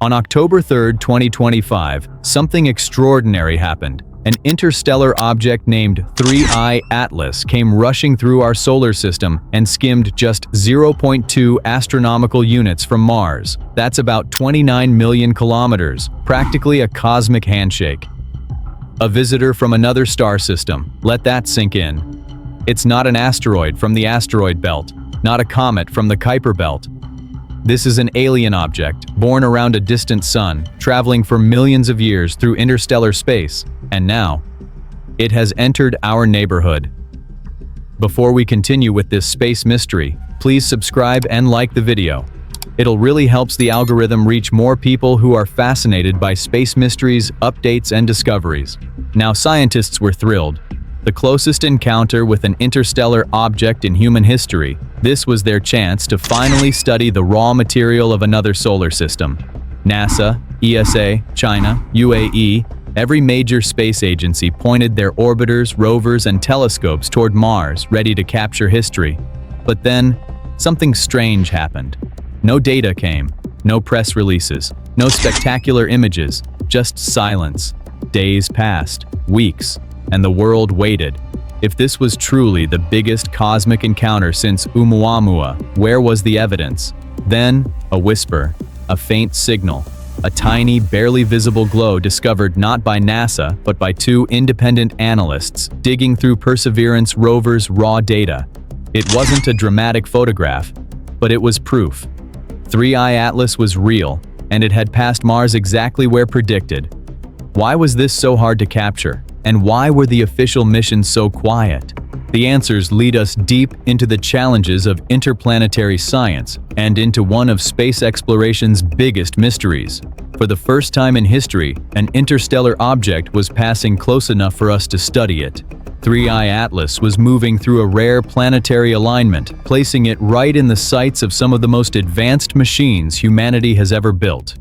On October 3, 2025, something extraordinary happened. An interstellar object named 3I Atlas came rushing through our solar system and skimmed just 0.2 astronomical units from Mars. That's about 29 million kilometers, practically a cosmic handshake. A visitor from another star system. Let that sink in. It's not an asteroid from the asteroid belt, not a comet from the Kuiper belt. This is an alien object, born around a distant sun, traveling for millions of years through interstellar space, and now, it has entered our neighborhood. Before we continue with this space mystery, please subscribe and like the video. It'll really helps the algorithm reach more people who are fascinated by space mysteries, updates, and discoveries. Now, scientists were thrilled. The closest encounter with an interstellar object in human history, this was their chance to finally study the raw material of another solar system. NASA, ESA, China, UAE, every major space agency pointed their orbiters, rovers, and telescopes toward Mars, ready to capture history. But then, something strange happened. No data came, no press releases, no spectacular images, just silence. Days passed, weeks, and the world waited. If this was truly the biggest cosmic encounter since Oumuamua, where was the evidence? Then, a whisper, a faint signal, a tiny, barely visible glow discovered not by NASA, but by two independent analysts digging through Perseverance rover's raw data. It wasn't a dramatic photograph, but it was proof. 3I Atlas was real, and it had passed Mars exactly where predicted. Why was this so hard to capture? And why were the official missions so quiet? The answers lead us deep into the challenges of interplanetary science and into one of space exploration's biggest mysteries. For the first time in history, an interstellar object was passing close enough for us to study it. 3I Atlas was moving through a rare planetary alignment, placing it right in the sights of some of the most advanced machines humanity has ever built.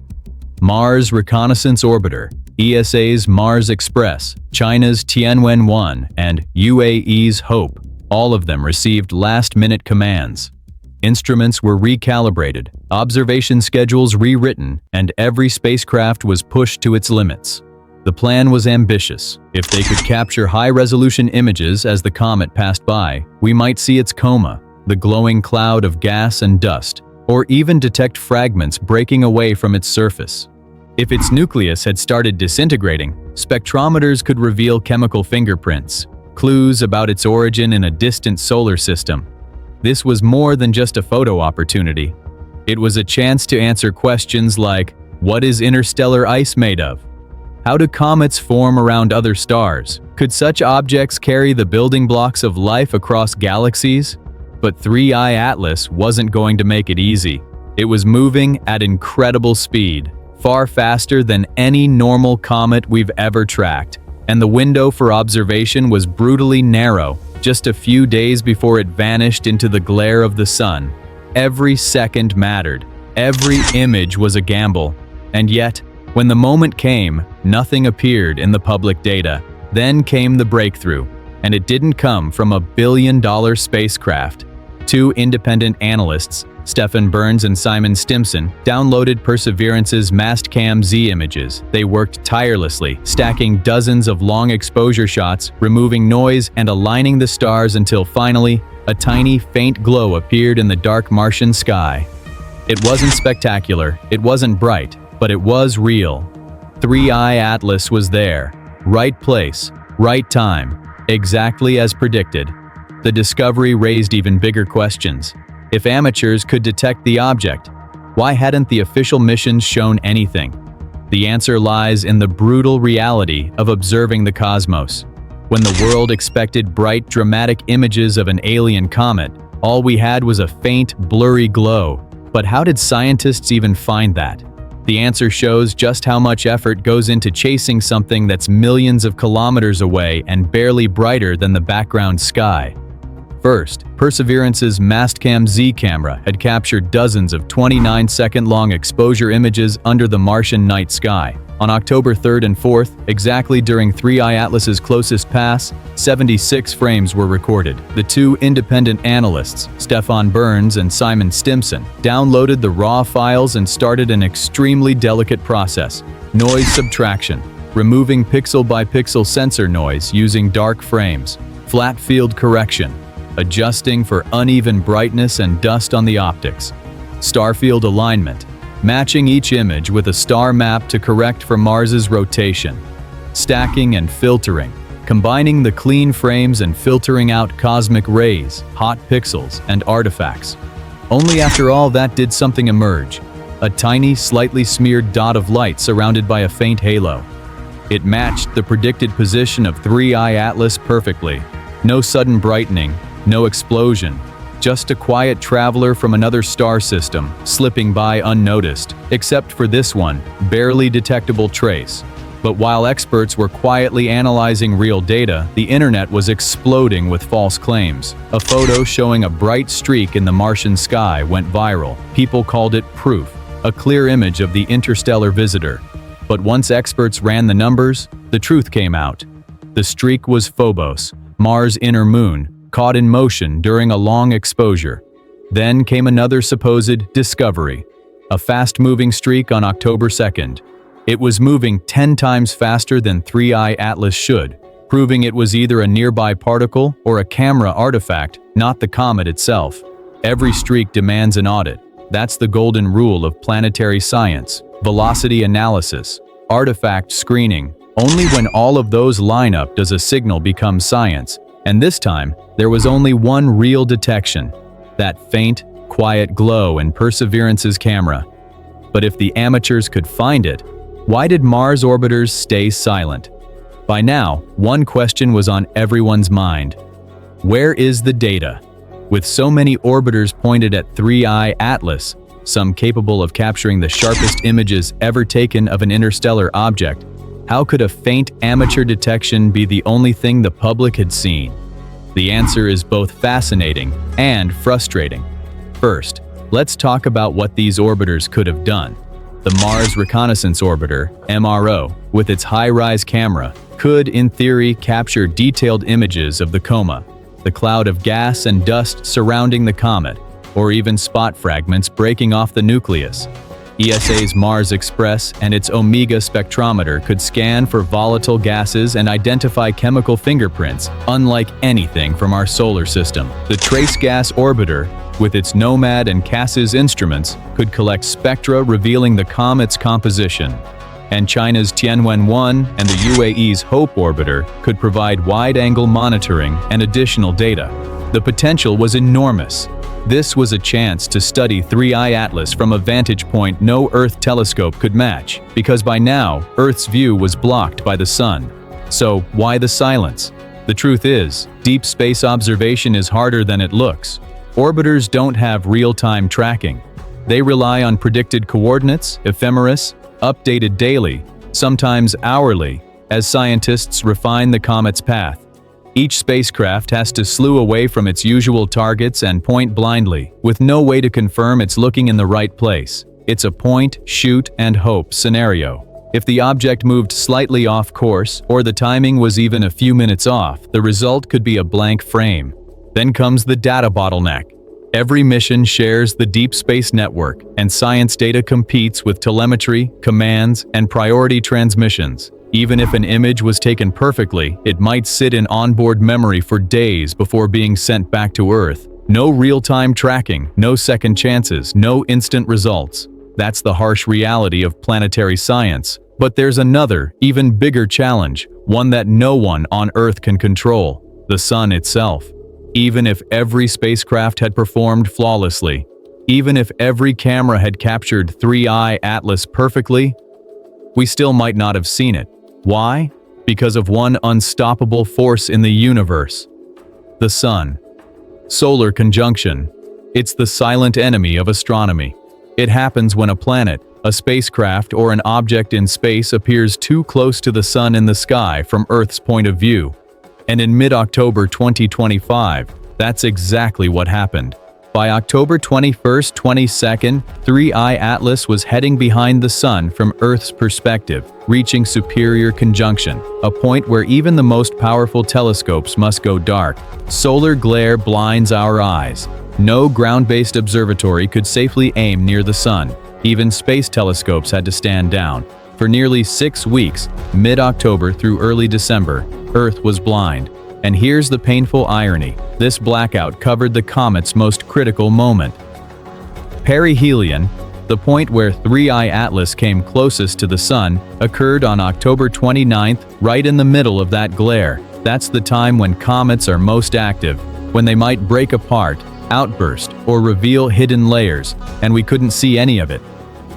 Mars Reconnaissance Orbiter, ESA's Mars Express, China's Tianwen-1, and UAE's Hope, all of them received last-minute commands. Instruments were recalibrated, observation schedules rewritten, and every spacecraft was pushed to its limits. The plan was ambitious. If they could capture high-resolution images as the comet passed by, we might see its coma, the glowing cloud of gas and dust, or even detect fragments breaking away from its surface. If its nucleus had started disintegrating, spectrometers could reveal chemical fingerprints, clues about its origin in a distant solar system. This was more than just a photo opportunity. It was a chance to answer questions like, what is interstellar ice made of? How do comets form around other stars? Could such objects carry the building blocks of life across galaxies? But 3I Atlas wasn't going to make it easy. It was moving at incredible speed, far faster than any normal comet we've ever tracked, and the window for observation was brutally narrow, just a few days before it vanished into the glare of the sun. Every second mattered. Every image was a gamble. And yet, when the moment came, nothing appeared in the public data. Then came the breakthrough, and it didn't come from a billion-dollar spacecraft. Two independent analysts, Stephen Burns and Simon Stimson, downloaded Perseverance's Mastcam Z images. They worked tirelessly, stacking dozens of long exposure shots, removing noise, and aligning the stars until finally, a tiny, faint glow appeared in the dark Martian sky. It wasn't spectacular, it wasn't bright, but it was real. 3I Atlas was there. Right place, right time, exactly as predicted. The discovery raised even bigger questions. If amateurs could detect the object, why hadn't the official missions shown anything? The answer lies in the brutal reality of observing the cosmos. When the world expected bright, dramatic images of an alien comet, all we had was a faint, blurry glow. But how did scientists even find that? The answer shows just how much effort goes into chasing something that's millions of kilometers away and barely brighter than the background sky. First, Perseverance's Mastcam Z camera had captured dozens of 29-second-long exposure images under the Martian night sky. On October 3rd and 4th, exactly during 3I Atlas's closest pass, 76 frames were recorded. The two independent analysts, Stefan Burns and Simon Stimson, downloaded the raw files and started an extremely delicate process: noise subtraction, removing pixel-by-pixel sensor noise using dark frames, flat field correction, adjusting for uneven brightness and dust on the optics, star field alignment, matching each image with a star map to correct for Mars's rotation, stacking and filtering, combining the clean frames and filtering out cosmic rays, hot pixels, and artifacts. Only after all that did something emerge: a tiny, slightly smeared dot of light surrounded by a faint halo. It matched the predicted position of 3I Atlas perfectly. No sudden brightening, no explosion. Just a quiet traveler from another star system, slipping by unnoticed, except for this one, barely detectable trace. But while experts were quietly analyzing real data, the internet was exploding with false claims. A photo showing a bright streak in the Martian sky went viral. People called it proof, a clear image of the interstellar visitor. But once experts ran the numbers, the truth came out. The streak was Phobos, Mars' inner moon, caught in motion during a long exposure. Then came another supposed discovery: a fast-moving streak on October 2nd. It was moving 10 times faster than 3I Atlas should, proving it was either a nearby particle or a camera artifact, not the comet itself. Every streak demands an audit. That's the golden rule of planetary science: velocity analysis, artifact screening. Only when all of those line up does a signal become science. And this time, there was only one real detection: that faint, quiet glow in Perseverance's camera. But if the amateurs could find it, why did Mars orbiters stay silent? By now, one question was on everyone's mind: where is the data? With so many orbiters pointed at 3I Atlas, some capable of capturing the sharpest images ever taken of an interstellar object, how could a faint amateur detection be the only thing the public had seen? The answer is both fascinating and frustrating. First, let's talk about what these orbiters could have done. The Mars Reconnaissance Orbiter, MRO, with its high-rise camera, could, in theory, capture detailed images of the coma, the cloud of gas and dust surrounding the comet, or even spot fragments breaking off the nucleus. ESA's Mars Express and its Omega spectrometer could scan for volatile gases and identify chemical fingerprints, unlike anything from our solar system. The Trace Gas Orbiter, with its Nomad and Cassis instruments, could collect spectra revealing the comet's composition. And China's Tianwen-1 and the UAE's Hope Orbiter could provide wide-angle monitoring and additional data. The potential was enormous. This was a chance to study 3I Atlas from a vantage point no Earth telescope could match, because by now, Earth's view was blocked by the sun. So, why the silence? The truth is, deep space observation is harder than it looks. Orbiters don't have real-time tracking. They rely on predicted coordinates, ephemeris, updated daily, sometimes hourly, as scientists refine the comet's path. Each spacecraft has to slew away from its usual targets and point blindly, with no way to confirm it's looking in the right place. It's a point, shoot, and hope scenario. If the object moved slightly off course, or the timing was even a few minutes off, the result could be a blank frame. Then comes the data bottleneck. Every mission shares the deep space network, and science data competes with telemetry, commands, and priority transmissions. Even if an image was taken perfectly, it might sit in onboard memory for days before being sent back to Earth. No real-time tracking, no second chances, no instant results. That's the harsh reality of planetary science. But there's another, even bigger challenge, one that no one on Earth can control: the sun itself. Even if every spacecraft had performed flawlessly, even if every camera had captured 3I Atlas perfectly, we still might not have seen it. Why? Because of one unstoppable force in the universe: the sun. Solar conjunction. It's the silent enemy of astronomy. It happens when a planet, a spacecraft, or an object in space appears too close to the sun in the sky from Earth's point of view. And in mid-October 2025, that's exactly what happened. By October 21st, 22nd, 3I Atlas was heading behind the Sun from Earth's perspective, reaching superior conjunction, a point where even the most powerful telescopes must go dark. Solar glare blinds our eyes. No ground-based observatory could safely aim near the Sun. Even space telescopes had to stand down. For nearly 6 weeks, mid-October through early December, Earth was blind. And here's the painful irony. This blackout covered the comet's most critical moment. Perihelion, the point where 3I Atlas came closest to the Sun, occurred on October 29th, right in the middle of that glare. That's the time when comets are most active, when they might break apart, outburst, or reveal hidden layers, and we couldn't see any of it.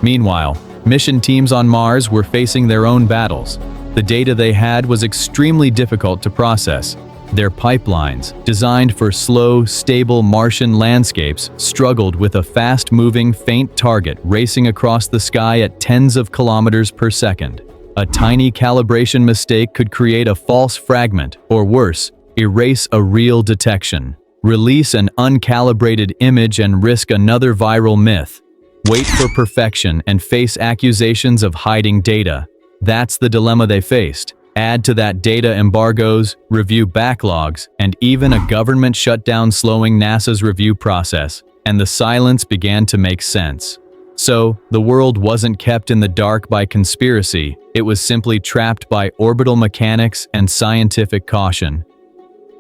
Meanwhile, mission teams on Mars were facing their own battles. The data they had was extremely difficult to process. Their pipelines, designed for slow, stable Martian landscapes, struggled with a fast-moving, faint target racing across the sky at tens of kilometers per second. A tiny calibration mistake could create a false fragment, or worse, erase a real detection. Release an uncalibrated image and risk another viral myth. Wait for perfection and face accusations of hiding data. That's the dilemma they faced. Add to that data embargoes, review backlogs, and even a government shutdown slowing NASA's review process, and the silence began to make sense. So, the world wasn't kept in the dark by conspiracy, it was simply trapped by orbital mechanics and scientific caution.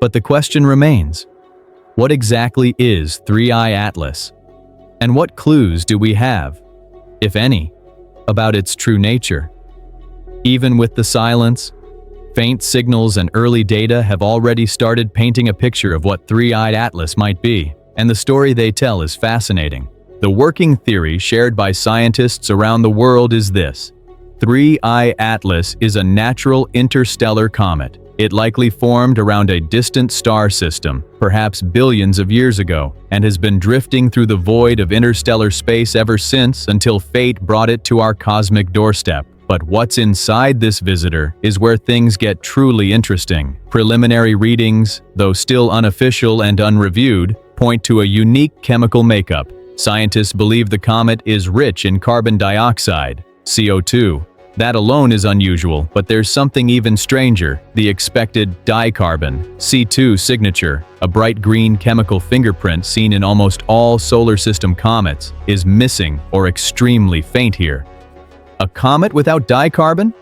But the question remains, what exactly is 3I Atlas? And what clues do we have, if any, about its true nature? Even with the silence, faint signals and early data have already started painting a picture of what 3I Atlas might be, and the story they tell is fascinating. The working theory shared by scientists around the world is this: 3I Atlas is a natural interstellar comet. It likely formed around a distant star system, perhaps billions of years ago, and has been drifting through the void of interstellar space ever since until fate brought it to our cosmic doorstep. But what's inside this visitor is where things get truly interesting. Preliminary readings, though still unofficial and unreviewed, point to a unique chemical makeup. Scientists believe the comet is rich in carbon dioxide, CO2. That alone is unusual, but there's something even stranger: the expected dicarbon, C2 signature, a bright green chemical fingerprint seen in almost all solar system comets, is missing or extremely faint here. A comet without dicarbon?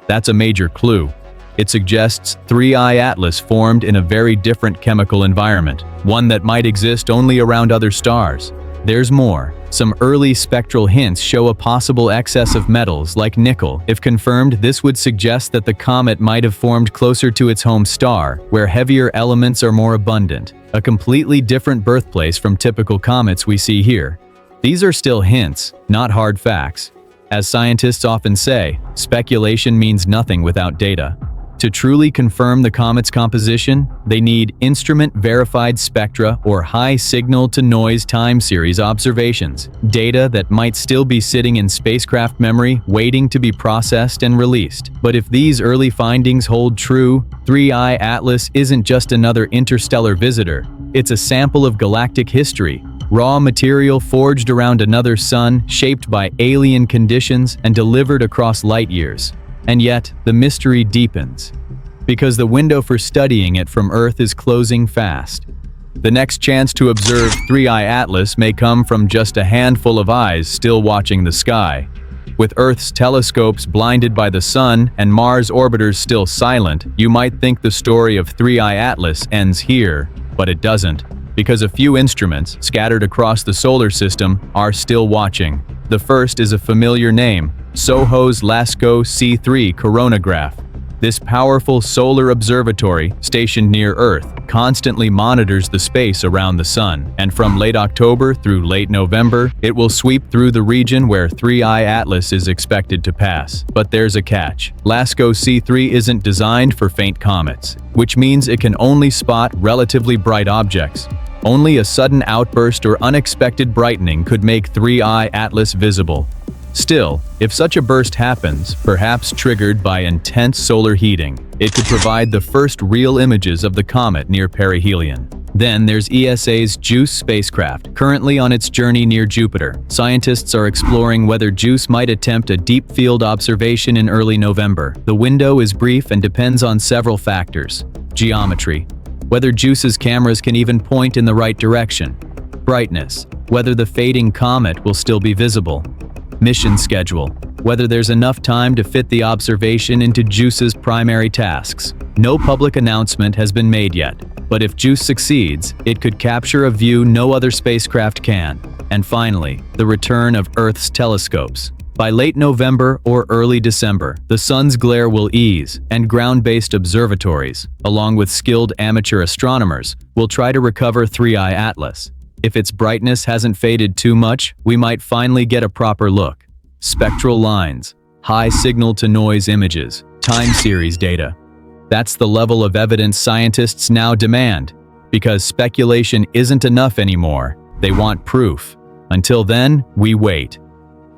That's a major clue. It suggests 3I Atlas formed in a very different chemical environment, one that might exist only around other stars. There's more. Some early spectral hints show a possible excess of metals like nickel. If confirmed, this would suggest that the comet might have formed closer to its home star, where heavier elements are more abundant. A completely different birthplace from typical comets we see here. These are still hints, not hard facts. As scientists often say, speculation means nothing without data. To truly confirm the comet's composition, they need instrument-verified spectra or high signal-to-noise time series observations, data that might still be sitting in spacecraft memory waiting to be processed and released. But if these early findings hold true, 3I Atlas isn't just another interstellar visitor. It's a sample of galactic history. Raw material forged around another sun, shaped by alien conditions and delivered across light years. And yet, the mystery deepens, because the window for studying it from Earth is closing fast. The next chance to observe 3I Atlas may come from just a handful of eyes still watching the sky. With Earth's telescopes blinded by the sun and Mars orbiters still silent, you might think the story of 3I Atlas ends here, but it doesn't. Because a few instruments, scattered across the solar system, are still watching. The first is a familiar name, SOHO's LASCO C3 coronagraph. This powerful solar observatory, stationed near Earth, constantly monitors the space around the Sun, and from late October through late November, it will sweep through the region where 3I Atlas is expected to pass. But there's a catch. LASCO C3 isn't designed for faint comets, which means it can only spot relatively bright objects. Only a sudden outburst or unexpected brightening could make 3I Atlas visible. Still, if such a burst happens, perhaps triggered by intense solar heating, it could provide the first real images of the comet near perihelion. Then there's ESA's JUICE spacecraft, currently on its journey near Jupiter. Scientists are exploring whether JUICE might attempt a deep field observation in early November. The window is brief and depends on several factors. Geometry, whether JUICE's cameras can even point in the right direction. Brightness, whether the fading comet will still be visible. Mission schedule, whether there's enough time to fit the observation into JUICE's primary tasks. No public announcement has been made yet, but if JUICE succeeds, it could capture a view no other spacecraft can. And finally, the return of Earth's telescopes. By late November or early December, the sun's glare will ease, and ground-based observatories, along with skilled amateur astronomers, will try to recover 3I Atlas. If its brightness hasn't faded too much, we might finally get a proper look. Spectral lines, high signal-to-noise images, time series data. That's the level of evidence scientists now demand. Because speculation isn't enough anymore, they want proof. Until then, we wait.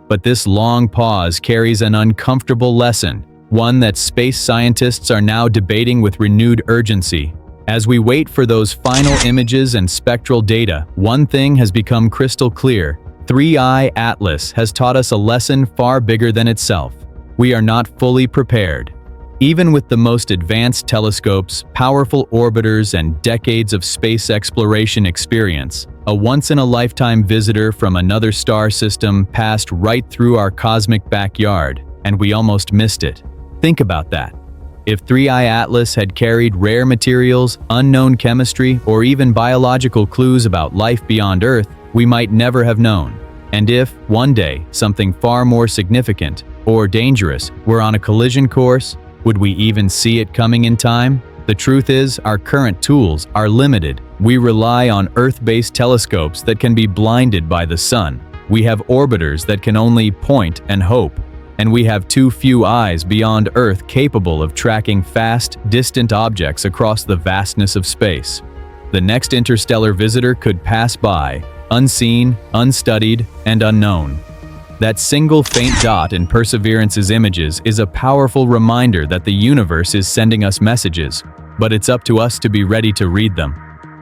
But this long pause carries an uncomfortable lesson, one that space scientists are now debating with renewed urgency. As we wait for those final images and spectral data, one thing has become crystal clear. 3I Atlas has taught us a lesson far bigger than itself. We are not fully prepared. Even with the most advanced telescopes, powerful orbiters, and decades of space exploration experience, a once-in-a-lifetime visitor from another star system passed right through our cosmic backyard, and we almost missed it. Think about that. If 3I Atlas had carried rare materials, unknown chemistry, or even biological clues about life beyond Earth, we might never have known. And if, one day, something far more significant or dangerous were on a collision course, would we even see it coming in time? The truth is, our current tools are limited. We rely on Earth-based telescopes that can be blinded by the sun. We have orbiters that can only point and hope. And we have too few eyes beyond Earth capable of tracking fast, distant objects across the vastness of space. The next interstellar visitor could pass by, unseen, unstudied, and unknown. That single faint dot in Perseverance's images is a powerful reminder that the universe is sending us messages, but it's up to us to be ready to read them.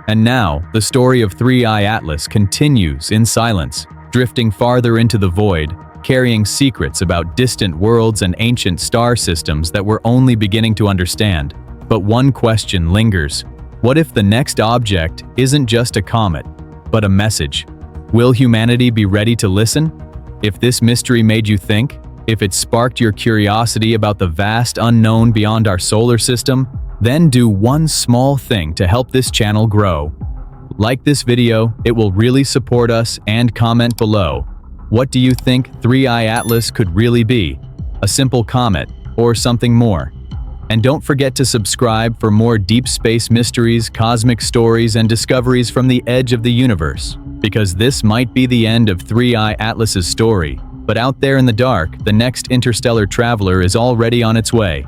And now, the story of 3I Atlas continues in silence, drifting farther into the void, carrying secrets about distant worlds and ancient star systems that we're only beginning to understand. But one question lingers. What if the next object isn't just a comet, but a message? Will humanity be ready to listen? If this mystery made you think, if it sparked your curiosity about the vast unknown beyond our solar system, then do one small thing to help this channel grow. Like this video, it will really support us, and comment below. What do you think 3I Atlas could really be? A simple comet, or something more? And don't forget to subscribe for more deep space mysteries, cosmic stories, and discoveries from the edge of the universe. Because this might be the end of 3I Atlas's story, but out there in the dark, the next interstellar traveler is already on its way.